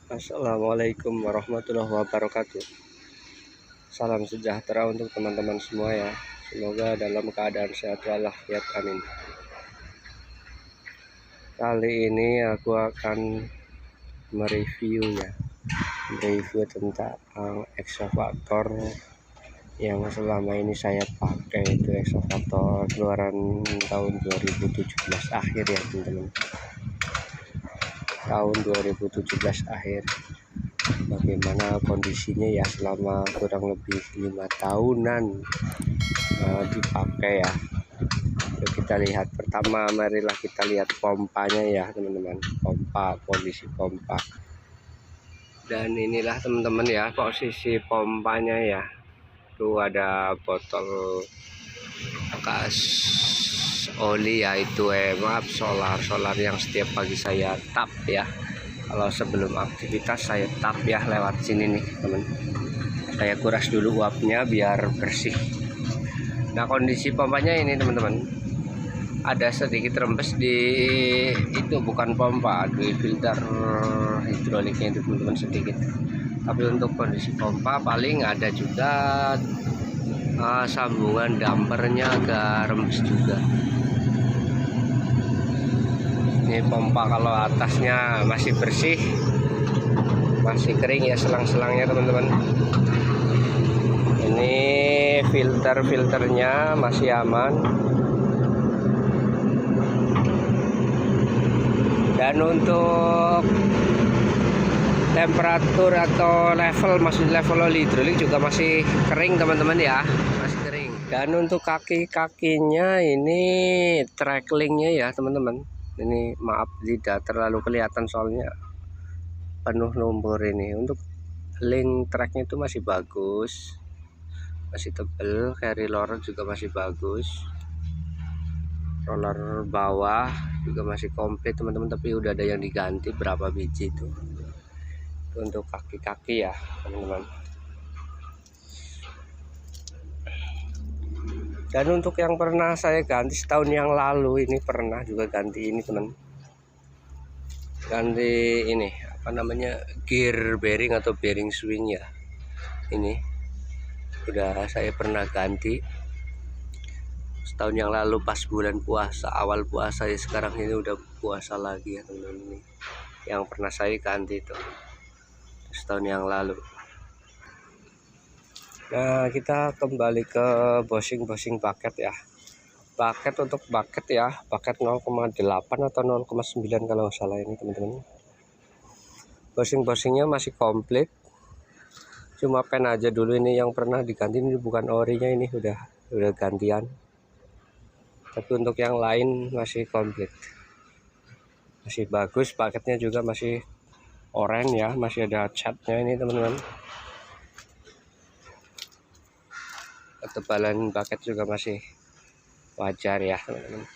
Assalamualaikum warahmatullahi wabarakatuh. Salam sejahtera untuk teman-teman semua ya. Semoga dalam keadaan sehat walafiat, amin. Kali ini aku akan mereview tentang eksavator yang selama ini saya pakai. Itu eksavator keluaran tahun 2017 akhir ya teman-teman. Tahun 2017 akhir. Bagaimana kondisinya ya selama kurang lebih 5 tahunan dipakai ya. Yuk kita lihat. Pertama marilah kita lihat pompanya ya teman-teman, kondisi pompa. Dan inilah teman-teman ya posisi pompanya ya. Tuh ada botol bekas oli ya, itu solar yang setiap pagi saya tap ya. Kalau sebelum aktivitas saya tap ya lewat sini nih teman. Saya kuras dulu uapnya biar bersih. Nah kondisi pompanya ini teman-teman, ada sedikit rembes di itu, bukan pompa, di filter hidroliknya itu teman-teman sedikit. Tapi untuk kondisi pompa paling ada juga sambungan dampernya agak rembes juga. Ini pompa kalau atasnya masih bersih, masih kering ya selang-selangnya teman-teman. Ini filternya masih aman. Dan untuk temperatur atau level oli hidrolik juga masih kering teman-teman ya, masih kering. Dan untuk kaki-kakinya ini tracklingnya ya teman-teman. Ini maaf tidak terlalu kelihatan soalnya penuh lumpur ini. Untuk link tracknya itu masih bagus, masih tebel. Carry roller juga masih bagus. Roller bawah juga masih komplit teman-teman, tapi udah ada yang diganti berapa biji itu untuk kaki-kaki ya teman-teman. Dan untuk yang pernah saya ganti setahun yang lalu, ini pernah juga ganti ini teman, ganti ini apa namanya, gear bearing atau bearing swing ya. Ini udah saya pernah ganti setahun yang lalu pas bulan puasa, awal puasa ya. Sekarang ini udah puasa lagi ya teman-teman. Ini yang pernah saya ganti itu setahun yang lalu. Nah kita kembali ke bushing paket ya. Untuk paket ya, paket 0,8 atau 0,9 kalau nggak salah ini teman-teman. Bushingnya masih komplit, cuma pen aja dulu ini yang pernah diganti. Ini bukan orinya, ini udah gantian. Tapi untuk yang lain masih komplit, masih bagus. Paketnya juga masih oranye ya, masih ada catnya ini teman-teman. Ketebalan paket juga masih wajar ya teman-teman.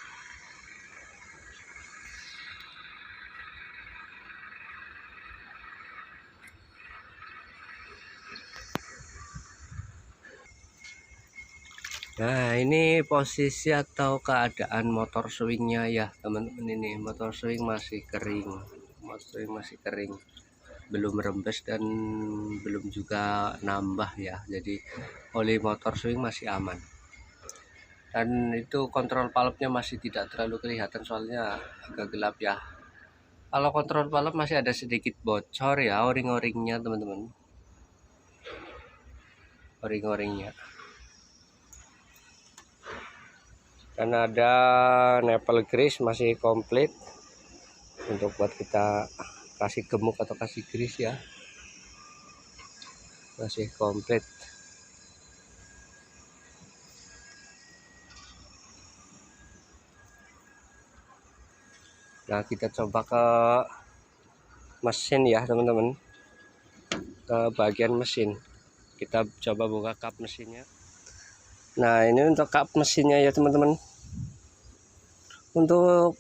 Nah ini posisi atau keadaan motor swingnya ya teman-teman. Ini motor swing masih kering, belum rembes dan belum juga nambah ya. Jadi oli motor swing masih aman. Dan itu kontrol valve-nya masih tidak terlalu kelihatan soalnya agak gelap ya. Kalau kontrol valve masih ada sedikit bocor ya, o-ring-o-ringnya teman-teman, o-ring-o-ringnya. Dan ada nipple grease masih komplit untuk buat kita kasih gemuk atau kasih grease ya, masih komplit. Nah kita coba ke mesin ya teman-teman, ke bagian mesin. Kita coba buka kap mesinnya. Nah ini untuk kap mesinnya ya teman-teman. Untuk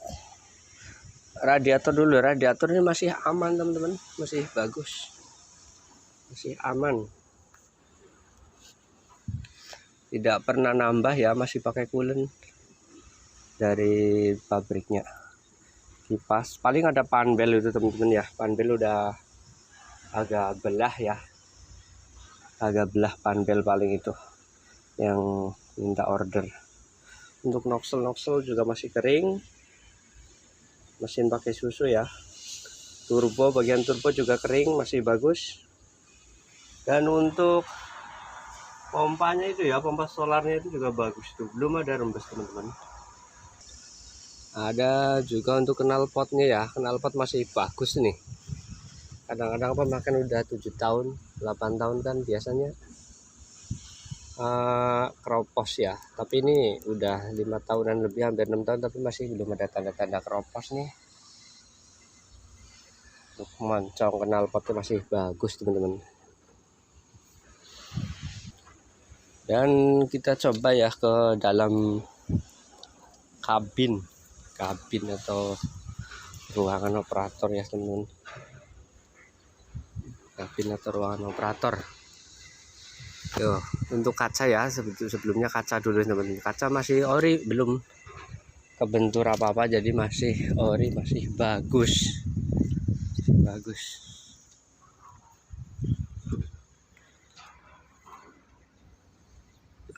radiator dulu, radiator ini masih aman teman-teman, masih bagus, masih aman, tidak pernah nambah ya, masih pakai coolant dari pabriknya. Kipas paling ada panbel itu teman-teman ya, panbel udah agak belah ya, agak belah panel paling itu yang minta order. Untuk noksel juga masih kering, mesin pakai susu ya. Turbo, bagian turbo juga kering, masih bagus. Dan untuk pompanya itu ya, pompa solarnya itu juga bagus tuh, belum ada rembes teman-teman. Ada juga untuk knalpotnya ya, knalpot masih bagus nih. Kadang-kadang pemakaian udah 7 tahun 8 tahun kan biasanya keropos ya, tapi ini udah 5 tahunan lebih, hampir 6 tahun, tapi masih belum ada tanda-tanda keropos nih. Untuk moncong knalpotnya masih bagus teman-teman. Dan kita coba ya ke dalam kabin atau ruangan operator ya teman-teman. Kabin atau ruangan operator. Yo, untuk kaca ya, sebelumnya kaca dulu teman-teman. Kaca masih ori, belum kebentur apa-apa, jadi masih ori, masih bagus.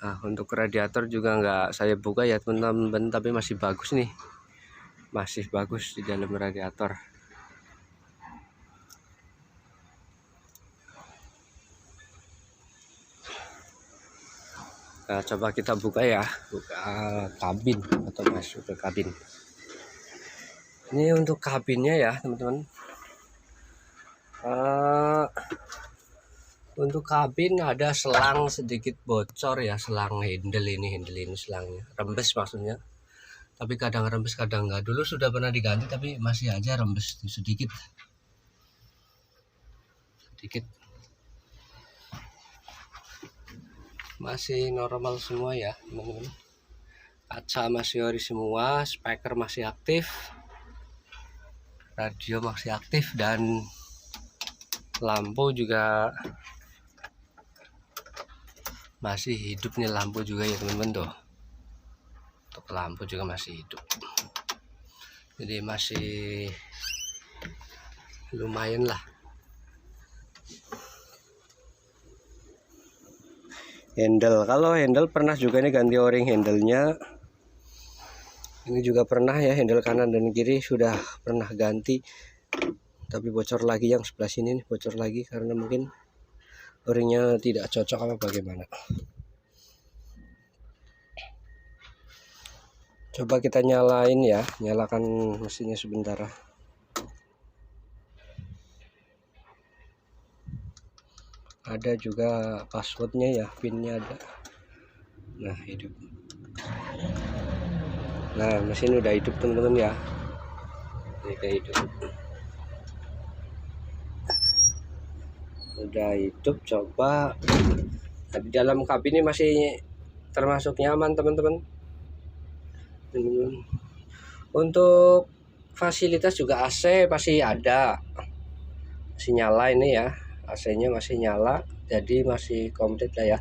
Nah, untuk radiator juga nggak saya buka ya teman-teman, tapi masih bagus nih, masih bagus di dalam radiator. Nah, coba kita buka ya, buka kabin atau masuk ke kabin. Ini untuk kabinnya ya teman-teman. Untuk kabin ada selang sedikit bocor ya, selang handle ini selangnya, rembes maksudnya. Tapi kadang rembes kadang enggak. Dulu sudah pernah diganti tapi masih aja rembes sedikit. Masih normal semua ya teman-teman. Kaca masih ori semua, speaker masih aktif, radio masih aktif, dan lampu juga masih hidup nih, lampu juga ya teman-teman tuh. Untuk lampu juga masih hidup. Jadi masih lumayan lah. Handle, kalau handle pernah juga nih ganti o-ring handlenya. Ini juga pernah ya, handle kanan dan kiri sudah pernah ganti, tapi bocor lagi. Yang sebelah sini nih bocor lagi karena mungkin o-ringnya tidak cocok apa bagaimana. Coba kita nyalain ya, nyalakan mesinnya sebentar. Ada juga passwordnya ya, pinnya ada. Nah, hidup. Nah, mesin udah hidup teman-teman ya. Ini udah hidup. Udah hidup, coba. Di dalam kabin ini masih termasuk nyaman teman-teman. Untuk fasilitas juga AC masih ada, masih nyala ini ya, AC-nya masih nyala, jadi masih komplit lah ya.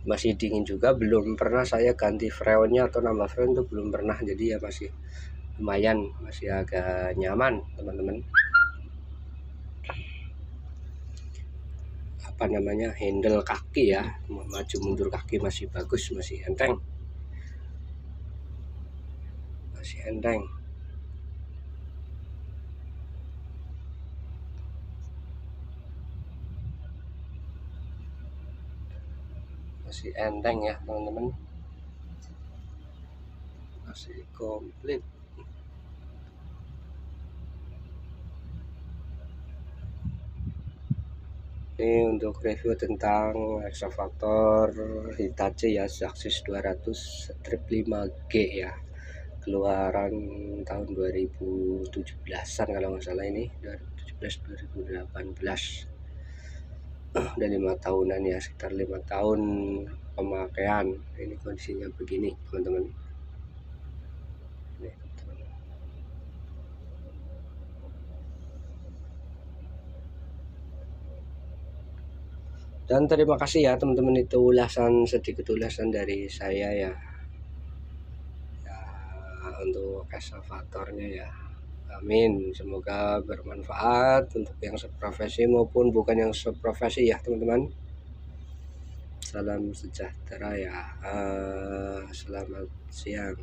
Masih dingin juga, belum pernah saya ganti freonnya atau nambah freon itu belum pernah, jadi ya masih lumayan, masih agak nyaman teman-teman. Apa namanya, handle kaki ya, maju mundur kaki masih bagus, masih enteng. Masih enteng ya teman-teman, masih komplit. Ini untuk review tentang eksavator Hitachi ya, Xaxis 200 strip 5G ya, keluaran tahun 2017an kalau nggak salah, ini 2017-2018. Udah 5 tahunan ya, sekitar 5 tahun pemakaian. Ini kondisinya begini teman-teman. Dan terima kasih ya teman-teman, itu sedikit ulasan dari saya ya, untuk eksavatornya ya. Amin, semoga bermanfaat untuk yang seprofesi maupun bukan yang seprofesi ya teman-teman. Salam sejahtera ya. Selamat siang.